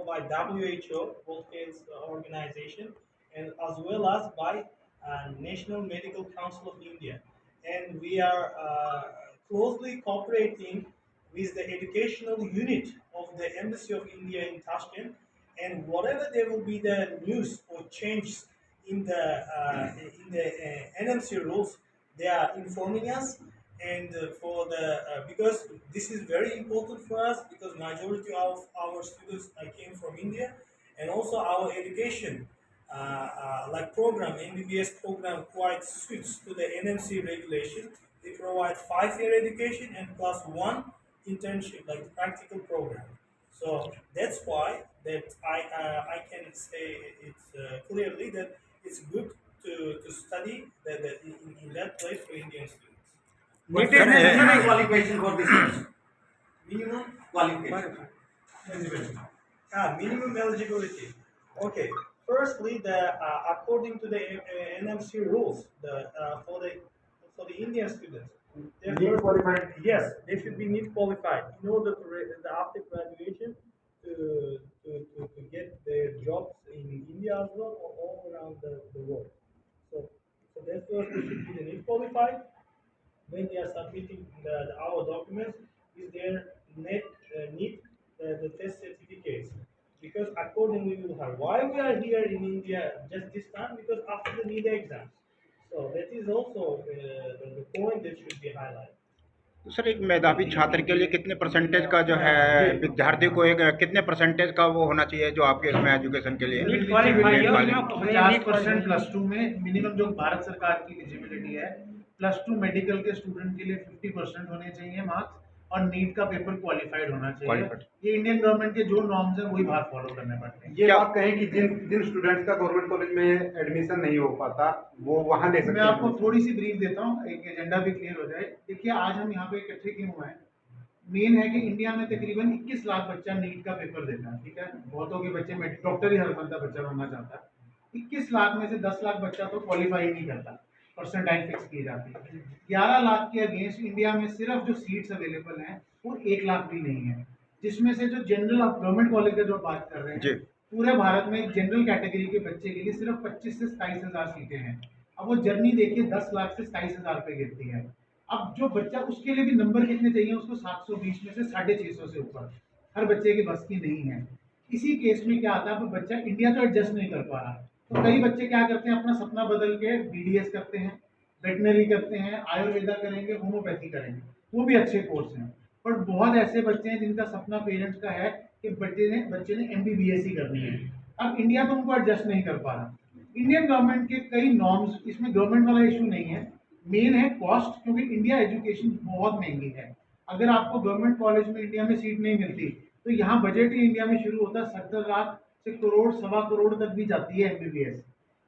by WHO, World Health Organization, and as well as by National Medical Council of India. And we are closely cooperating with the educational unit of the Embassy of India in Tashkent. And whatever there will be the news or changes in the NMC rules, they are informing us. And for the because this is very important for us, because majority of our students came from India, and also our education like program, MBBS program, quite suits to the NMC regulation. They provide 5 year education and plus one internship, like practical program. So that's why that I can say it's clearly that it's good to study in that place for Indian students. What is minimum qualification for this course? Minimum Qualification. eligibility. Minimum eligibility. Okay. Firstly, the according to the NMC rules, the for the Indian students, they Need first, qualified. yes, they should be NEET qualified in order to after graduation to get their jobs in India as well, or all around the world. So that's first they should be the NEET qualified. When they are submitting our documents, is their need the test certificates, because accordingly we will have why we are here in India just this time, because after the NEET exams. So that is also the point that should be highlighted. तो sir, एक मेधावी छात्र के लिए कितने percentage का जो है विद्यार्थी को एक कितने परसेंटेज का वो होना चाहिए जो आपके इसमें एजुकेशन के लिए नीट क्वालिफाई है, उसमें 50% +2 में मिनिमम जो भारत सरकार की एलिजिबिलिटी है, +2 मेडिकल के स्टूडेंट के लिए 50% होने चाहिए मार्क्स, और नीट का पेपर क्वालिफाइड होना चाहिए। Qualified। ये इंडियन गवर्नमेंट के जो नॉर्म्स हैं वही बाहर फॉलो करने पड़ते हैं। ये बात कहें कि जिन जिन स्टूडेंट्स का गवर्नमेंट कॉलेज में एडमिशन नहीं हो पाता वो वहां ले सकते मैं हैं। आपको थोड़ी सी ब्रीफ देता हूँ, एक एजेंडा भी क्लियर हो जाए। देखिए, आज हम यहाँ पे इकट्ठे क्यों हुए हैं? मेन है कि इंडिया में तकरीबन 21 लाख बच्चा नीट का पेपर देता है, ठीक है। बहुतों के बच्चे में डॉक्टर ही हर बंदा बच्चा बनना चाहता है। 21 लाख में से 10 लाख बच्चा तो क्वालिफाई नहीं करता, परसेंटाइल फिक्स की जाती है। 11 लाख के अगेंस्ट इंडिया में सिर्फ जो सीट्स अवेलेबल हैं वो 1 लाख भी नहीं है, जिसमें से जो जनरल ऑफ गवर्नमेंट कॉलेज का जो बात कर रहे जी। हैं, पूरे भारत में जनरल कैटेगरी के बच्चे के लिए सिर्फ 25 से 27 हज़ार सीटें हैं। अब वो जर्नी देखिए 10 लाख से 27 हज़ार पे गिरती है। अब जो बच्चा, उसके लिए भी नंबर कितने चाहिए उसको? 720 में से 650 से ऊपर, हर बच्चे के बस की नहीं है। इसी केस में क्या आता है, अब बच्चा इंडिया तो एडजस्ट नहीं कर पा रहा, तो कई बच्चे क्या करते हैं, अपना सपना बदल के BDS करते हैं, वेटनरी करते हैं, आयुर्वेदा करेंगे, होम्योपैथी करेंगे, वो भी अच्छे कोर्स हैं। पर बहुत ऐसे बच्चे हैं जिनका सपना पेरेंट्स का है कि बच्चे ने MBBS ही करनी है। अब इंडिया तो उनको एडजस्ट नहीं कर पा रहा। इंडियन गवर्नमेंट के कई नॉर्म्स, इसमें गवर्नमेंट वाला इशू नहीं है, मेन है कॉस्ट, क्योंकि इंडिया एजुकेशन बहुत महंगी है। अगर आपको गवर्नमेंट कॉलेज में इंडिया में सीट नहीं मिलती तो यहाँ बजट ही इंडिया में शुरू होता है 70 लाख से करोड़, सवा करोड़ तक भी जाती है MBBS।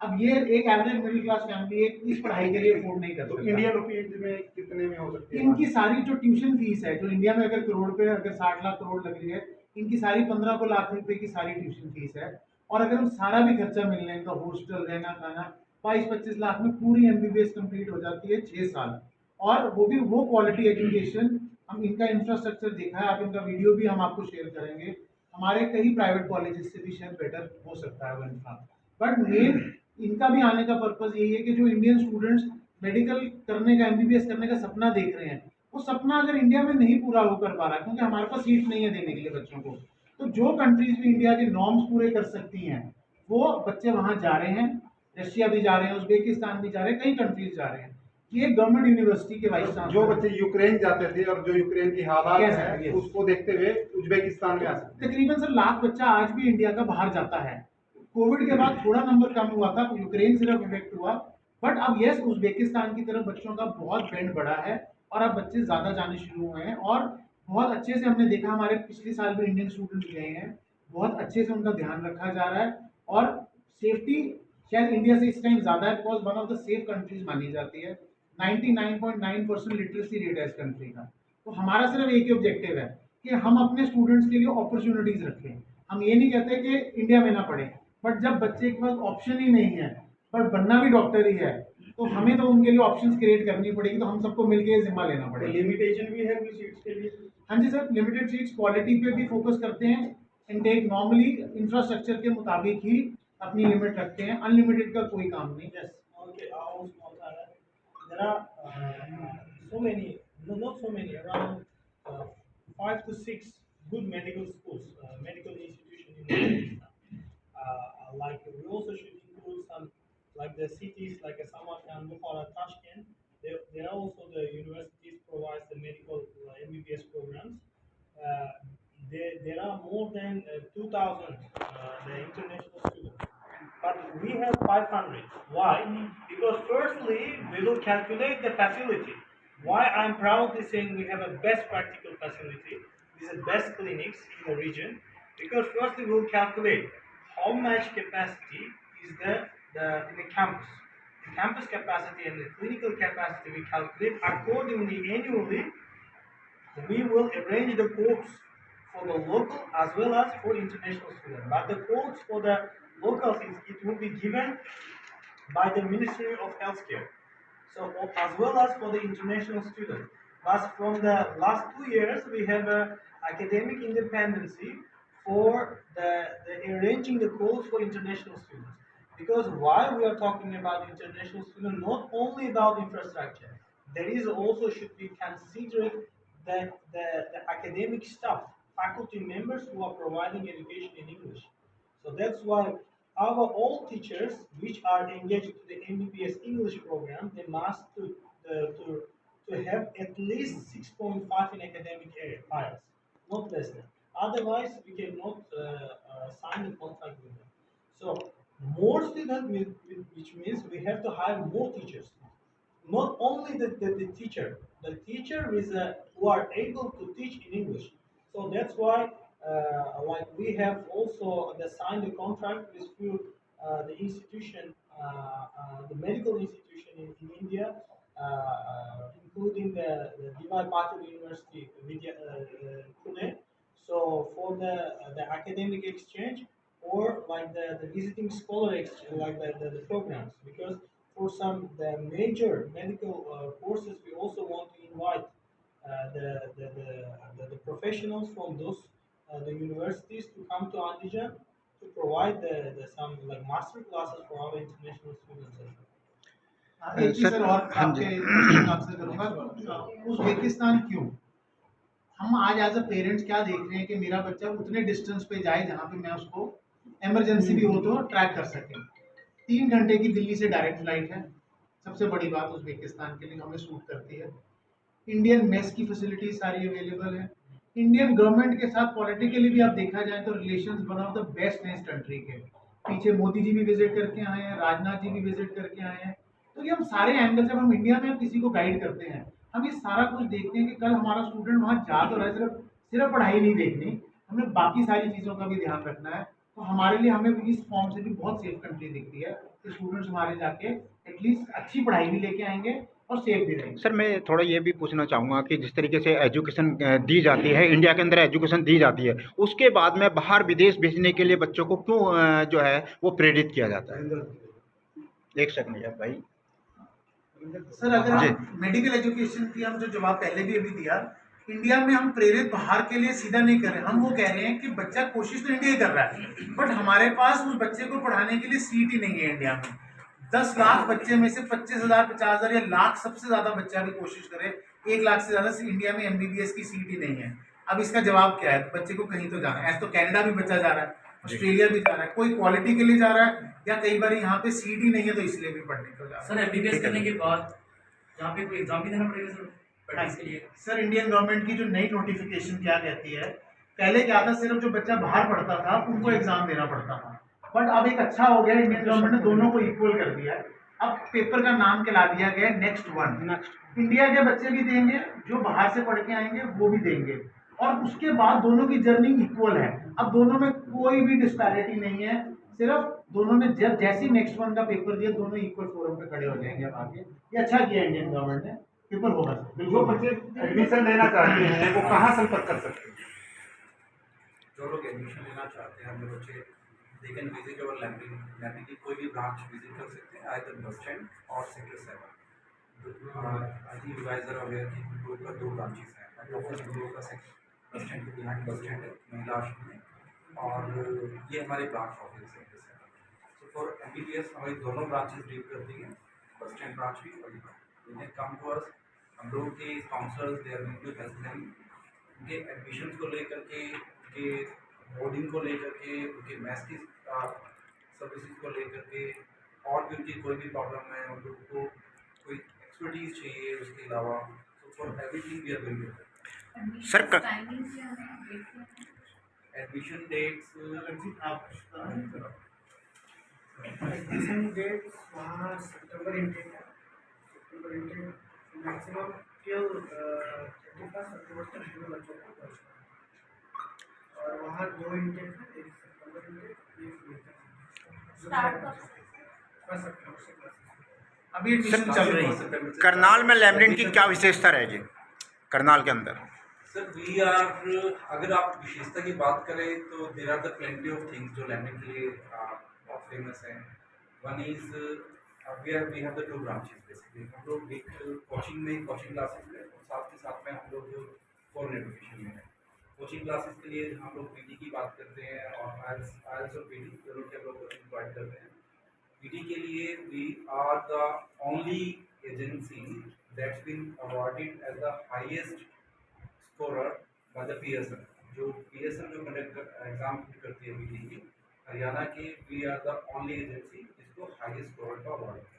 अब ये एक एवरेज मिडिल क्लास फैमिली इस पढ़ाई के लिए अफोर्ड नहीं कर तो सकता। इंडियन रुपीज में कितने में हो सकती है? इनकी सारी जो ट्यूशन फीस है, जो इंडिया में अगर करोड़ पे अगर 60 लाख करोड़ लग रही है, इनकी सारी 15 लाख रुपए की सारी ट्यूशन फीस है। और अगर हम सारा भी खर्चा मिल लें, इनका हॉस्टल, रहना, खाना, 22-25 लाख में पूरी MBBS कंप्लीट हो जाती है 6 साल। और वो भी वो क्वालिटी एजुकेशन, हम इनका इंफ्रास्ट्रक्चर देखा है, आप इनका वीडियो भी हम आपको शेयर करेंगे। हमारे कई प्राइवेट कॉलेजेस से भी शायद बेटर हो सकता है वो इनका। बट मेन इनका भी आने का पर्पज यही है कि जो इंडियन स्टूडेंट्स मेडिकल करने का, MBBS करने का सपना देख रहे हैं, वो सपना अगर इंडिया में नहीं पूरा हो कर पा रहा, क्योंकि हमारे पास सीट नहीं है देने के लिए बच्चों को, तो जो कंट्रीज भी इंडिया के नॉर्म्स पूरे कर सकती हैं वो बच्चे वहाँ जा रहे हैं। रशिया भी जा रहे हैं, उज्बेकिस्तान भी जा रहे हैं, कई कंट्रीज जा रहे हैं। ये गवर्नमेंट यूनिवर्सिटी के वाइस जो बच्चे यूक्रेन जाते थे और जो यूक्रेन की हालात Yes, है yes। उसको देखते हुए उज्बेकिस्तान में आ सकते हैं। तकरीबन सर लाख बच्चा आज भी इंडिया का बाहर जाता है। कोविड के बाद थोड़ा नंबर कम हुआ था, यूक्रेन सिर्फ इफेक्ट हुआ, बट अब यस उज्बेकिस्तान की तरफ बच्चों का बहुत ट्रेंड बढ़ा है और अब बच्चे ज़्यादा जाने शुरू हुए हैं। और बहुत अच्छे से हमने देखा, हमारे पिछले साल भी इंडियन स्टूडेंट्स गए हैं, बहुत अच्छे से उनका ध्यान रखा जा रहा है। और सेफ्टी शायद इंडिया से इस टाइम ज़्यादा है, because one of the safe countries मानी जाती है। 99.9% लिटरेसी रेट है इस कंट्री का। तो हमारा सिर्फ एक ही ऑब्जेक्टिव है कि हम अपने स्टूडेंट्स के लिए अपॉर्चुनिटीज़ रखें। हम ये नहीं कहते कि इंडिया में ना पढ़ें, बट जब बच्चे के पास ऑप्शन ही नहीं है, पर बनना भी डॉक्टर ही है, तो हमें तो उनके लिए ऑप्शंस क्रिएट करनी पड़ेगी। तो हम सबको मिलकर ये जिम्मा लेना पड़ेगा। लिमिटेशन भी है कुछ सीट्स के लिए? हाँ जी सर, लिमिटेड सीट्स, क्वालिटी पे भी फोकस करते हैं। इनटेक नॉर्मली इंफ्रास्ट्रक्चर के मुताबिक ही अपनी लिमिट रखते हैं, अनलिमिटेड का कोई काम नहीं। Yes. Okay. I also want to add that there are so many, no, not so many, around 5 to 6 good medical schools, medical institutions in Pakistan. Like we also should include some, like the cities like Samarkand, Bukhara, Tashkent. There are also the universities provides the medical MBBS programs. Uh, there are more than 2,000 the international students, but we have 500. Why? Because firstly, we will calculate the facility. Why I'm proudly saying we have a best practical facility, this is best clinics in the region, because firstly we will calculate how much capacity is in the campus. The campus capacity and the clinical capacity we calculate accordingly annually. We will arrange the course for the local as well as for international students. But the course for the locals, it will be given by the Ministry of Healthcare. So as well as for the international students. But from the last 2 years, we have academic independency for the arranging the course for international students. Because while we are talking about international students, not only about infrastructure, there is also should be considered the academic staff, faculty members who are providing education in English. So that's why our all teachers which are engaged to the MBBS English program, they must to have at least 6.5 in academic IELTS, not less than. Otherwise, we cannot sign the contract with them. So more students, which means we have to hire more teachers. Not only the teacher is who are able to teach in English. So that's why, like we have also signed a contract with few the institution, the medical institution in India, including the D.Y. Patil University, Pune. So for the academic exchange or like the visiting scholar exchange, like the programs, because for some the major medical courses, we also want to invite the professionals from those the universities to come to Andijan to provide the some like master classes for our international students as well. एक चीज sir और हाँ जी। आपके question answer करूंगा। Uzbekistan क्यों? हम आज as a parents क्या देख रहे हैं कि मेरा बच्चा उतने डिस्टेंस पे जाए जहाँ पे मैं उसको इमरजेंसी भी हो तो ट्रैक कर सके। 3 घंटे की दिल्ली से डायरेक्ट फ्लाइट है, सबसे बड़ी बात उज़्बेकिस्तान के लिए हमें सूट करती है। इंडियन मेस की फैसिलिटी सारी अवेलेबल है। इंडियन गवर्नमेंट के साथ पॉलिटिकली भी आप देखा जाए तो relations one of the best हैं इस कंट्री के। पीछे मोदी जी भी विजिट करके आए हैं, राजनाथ जी भी विजिट करके आए हैं। तो ये हम सारे एंगल, जब हम इंडिया में किसी को गाइड करते हैं, हम ये सारा कुछ देखते हैं कि कल हमारा स्टूडेंट वहाँ जा तो रहा है, सिर्फ पढ़ाई नहीं देखनी, हमें बाकी सारी चीज़ों का भी ध्यान रखना है। तो हमारे लिए हमें इस फॉर्म से भी बहुत सेफ कंट्री दिखती है कि स्टूडेंट्स हमारे जाके एटलीस्ट अच्छी पढ़ाई भी लेके आएंगे और सेफ भी रहेंगे। सर मैं थोड़ा ये भी पूछना चाहूँगा कि जिस तरीके से एजुकेशन दी जाती है, इंडिया के अंदर एजुकेशन दी जाती है, उसके बाद में बाहर विदेश भेजने के लिए बच्चों को क्यों जो है वो प्रेरित किया जाता है? एक सेकंड यार भाई। सर अगर हम मेडिकल एजुकेशन की हम जो जवाब पहले भी अभी दिया, इंडिया में हम प्रेरित बाहर के लिए सीधा नहीं कर रहे, हम वो कह रहे हैं कि बच्चा कोशिश तो इंडिया ही कर रहा है, बट हमारे पास उस बच्चे को पढ़ाने के लिए सीट ही नहीं है इंडिया में। 10 लाख बच्चे में से 25,000, 50,000 या लाख सबसे ज्यादा बच्चा भी कोशिश करे, 1 लाख से ज्यादा इंडिया में MBBS की सीट ही नहीं है। अब इसका जवाब क्या है? बच्चे को कहीं तो जाना है। ऐसे तो कनाडा भी बच्चा जा रहा है, ऑस्ट्रेलिया भी जा रहा है, कोई क्वालिटी के लिए जा रहा है या कई बार यहाँ पे सीट ही नहीं है तो इसलिए भी पढ़ने को जा रहा है। सर MBBS करने के बाद यहाँ पे कोई एग्जाम भी देना पड़ेगा सर प्रैक्टिस के लिए? सर इंडियन गवर्नमेंट की जो नई नोटिफिकेशन क्या कहती है, पहले क्या था, सिर्फ जो बच्चा बाहर पढ़ता था उनको एग्जाम देना पड़ता था, बट अब एक अच्छा हो गया, इंडियन गवर्नमेंट ने दोनों को इक्वल कर दिया है। अब पेपर का नाम खिला दिया गया है नेक्स्ट वन। इंडिया के बच्चे भी देंगे, जो बाहर से पढ़ के आएंगे वो भी देंगे, और उसके बाद दोनों की जर्नी इक्वल है। अब दोनों में कोई भी डिस्पैरिटी नहीं है, सिर्फ दोनों ने जब जैसे नेक्स्ट वन का पेपर दिया दोनों इक्वल फोरम पे खड़े हो जाएंगे। अब आगे ये अच्छा किया इंडियन गवर्नमेंट ने, पेपर होगा। जो बच्चे एडमिशन लेना चाहते हैं वो कहाँ संपर्क कर सकते हैं? जो लोग एडमिशन लेना चाहते हैं, हमें बच्चे they can visit our library की कोई भी ब्रांच विजिट कर सकते हैं, आइदर बस स्टैंड और sector 7। I think you guys are aware कि गुरुकुल का 2 ब्रांचेस हैं। गुरुकुल का सेक्टर बस स्टैंड के बिहाइंड बस स्टैंड है, महिला आश्रम में, और ये हमारे ब्रांच ऑफिस है। So for MBBS हमारी दोनों ब्रांचेस डील करती हैं, बस स्टैंड ब्रांच भी और ये कम टू अस। हम लोग के counsellors they are going to help them उनके एडमिशन्स को लेकर के, उनके बोर्डिंग को लेकर के, उनके मैथ्स की सर्विसेज को लेकर के, और भी उनकी कोई भी प्रॉब्लम है, उन लोगों को कोई एक्सपर्टीज चाहिए उसके अलावा, तो for everything we are going to help. Sir admission dates admission date वहाँ सितंबर इंटेक है, सितंबर इंटेक मैक्सिमम टिल 31 अक्टूबर तक पूरे बच्चों को पहुँचना है। और वहाँ 2 इंटेक है, एक सितंबर इंटेक, एक इंटेक फर्स्ट अक्टूबर से। अभी एडमिशन चल रही है। करनाल में लैमरिन की क्या विशेषता रहेगी करनाल के अंदर? सर वी आर, अगर आप विशेषता की बात करें तो there are the plenty of things जो लैमरिन के लिए बहुत फेमस है। One is we have the 2 branches basically. हम लोग एक कोचिंग क्लासेस में और साथ के साथ में हम लोग फॉरेन एजुकेशन में है। कोचिंग क्लासेस के लिए हम लोग पीटी की बात करते हैं और आईएलटीएस और पीटी दोनों के हम लोग कोचिंग प्रोवाइड करते हैं। पीटी के लिए we are the only agency that's been awarded as the highest scorer by the PSL. जो पीएसएल जो एग्जाम करती है पीटी की, हरियाणा के we are the only agency जिसको हाईएस्ट स्कोरर का अवार्ड है।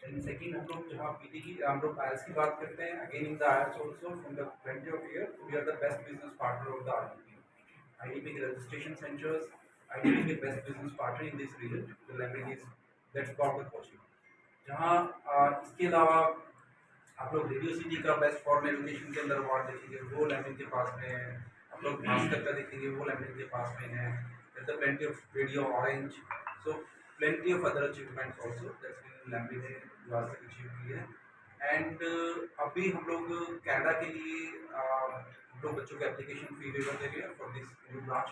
एंड सेकंड, हम लोग जहाँ पीटी की हम लोग आईएलटीएस की बात करते हैं, again in the IELTS also from the plenty of year we are the best business partner of the IDP के रजिस्ट्रेशन सेंटर्स, आईडीपी के best business partner in this region the language is that's called the coaching. जहाँ इसके अलावा आप लोग radio city का best foreign education के अंदर अवार्ड देखेंगे, वो लैंग्वेज के पास में है। आप लोग भास्कर का देखेंगे, वो लैंग्वेज के पास में है। The plenty of radio orange, so plenty of other achievements also that's been language है जो आज तक अचीव की है। एंड अभी हम लोग कनाडा के लिए हम लोग बच्चों को एप्लीकेशन फी वेवर दे रहे हैं फॉर दिस न्यू ब्रांच।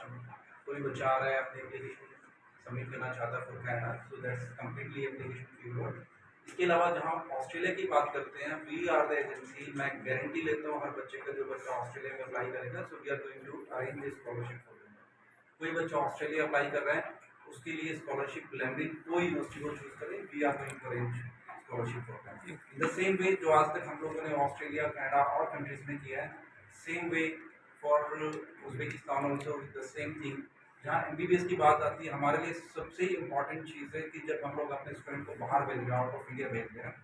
कोई बच्चा आ रहा है अपनी एप्लीकेशन सबमिट करना चाहता है for Canada, so that's completely application fee waiver. इसके अलावा जहाँ ऑस्ट्रेलिया की बात करते हैं, वी आर द एजेंसी, मैं गारंटी लेता हूँ हर बच्चे का जो बच्चा ऑस्ट्रेलिया में अप्लाई करेगा, so we are going to arrange the scholarship for them. कोई बच्चा ऑस्ट्रेलिया अप्लाई कर रहा है, उसके लिए स्कॉलरशिप लैंग्वेज कोई यूनिवर्सिटी को चूज करें, we are going to arrange scholarship for them. In the same way जो आज तक हम लोगों ने ऑस्ट्रेलिया, कनाडा और कंट्रीज में किया है, same way for Uzbekistan also the same thing. जहाँ एमबीबीएस की बात आती है, हमारे लिए सबसे इम्पॉर्टेंट चीज़ है कि जब हम लोग अपने स्टूडेंट को बाहर भेज रहे हैं, आउट ऑफ इंडिया भेज रहे हैं,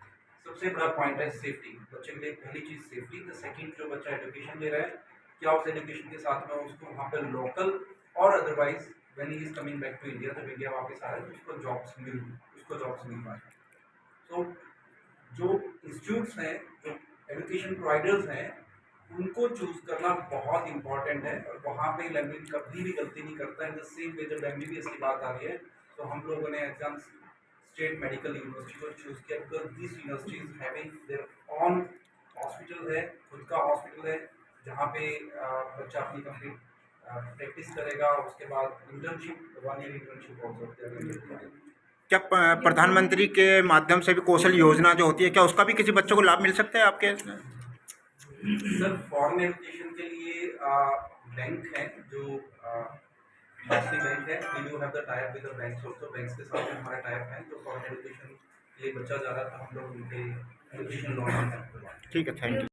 सबसे बड़ा पॉइंट है सेफ्टी। बच्चे के लिए पहली चीज़ सेफ्टी। द सेकंड, जो बच्चा एजुकेशन ले रहा है, क्या उस एजुकेशन के साथ में उसको वहाँ पर लोकल और otherwise when he is coming back to India, जब इंडिया वापस आ रहा है तो उसको जॉब्स मिल पाए। तो जो इंस्टीट्यूट्स हैं, जो एजुकेशन प्रोवाइडर्स हैं, उनको चूज करना बहुत इंपॉर्टेंट है और वहाँ पे लैंग्वेज कभी भी गलती नहीं करता है। इन द सेम वे जब एमबीबीएस की बात आ रही है तो हम लोगों ने एग्जाम स्टेट मेडिकल यूनिवर्सिटी को चूज किया because this university is having their on hospital है, खुद का हॉस्पिटल है, जहाँ पे बच्चा अपनी कंप्लीट प्रैक्टिस करेगा। उसके बाद इंटर्नशिप, 1 ईयर इंटर्नशिप ऑल्सो। क्या प्रधानमंत्री के माध्यम से भी कौशल योजना जो होती है, क्या उसका भी किसी बच्चों को लाभ मिल सकता है आपके इसमें? सर फॉरेन एजुकेशन के लिए बैंक है जो मल्टी बैंक है, we do have the type with the banks also. Banks के साथ में हमारा टाइप है, तो फॉरेन एजुकेशन के लिए बच्चा जा रहा था, हम लोग उनके एजुकेशन लोन। ठीक है, थैंक यू।